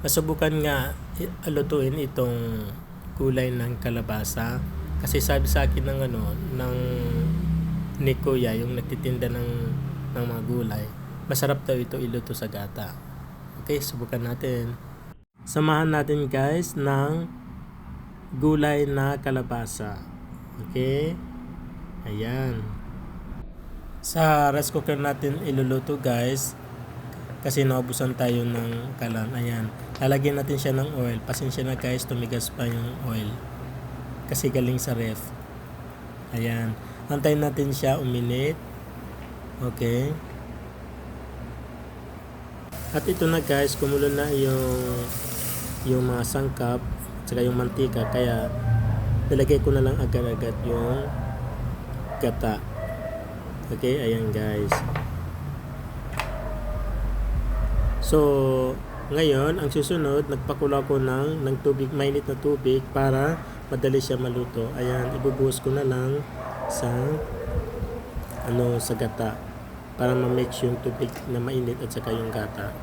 Masubukan nga lutuin itong gulay ng kalabasa. Kasi sabi sa akin ng ni Kuya, yung nagtitinda ng mga gulay, masarap daw ito iluto sa gata. Okay, subukan natin. Samahan natin guys ng gulay na kalabasa. Okay? Ayan. Sa rice cooker natin iluluto guys. Kasi naubusan tayo ng kalan. Ayan. Lalagyan natin siya ng oil. Pasensya na guys, tumigas pa yung oil. Kasi galing sa ref. Ayan. Antayin natin siya uminit. Okay. At ito na guys, kumulo na yung mga sangkap at saka yung mantika. Kaya nilagay ko na lang agad-agad yung gata. Okay, ayan guys. So, ngayon, ang susunod, nagpakulo ko ng tubig, mainit na tubig para madali siya maluto. Ayan, ibubuhos ko na lang sa sa gata para ma-mix yung tubig na mainit at saka yung gata.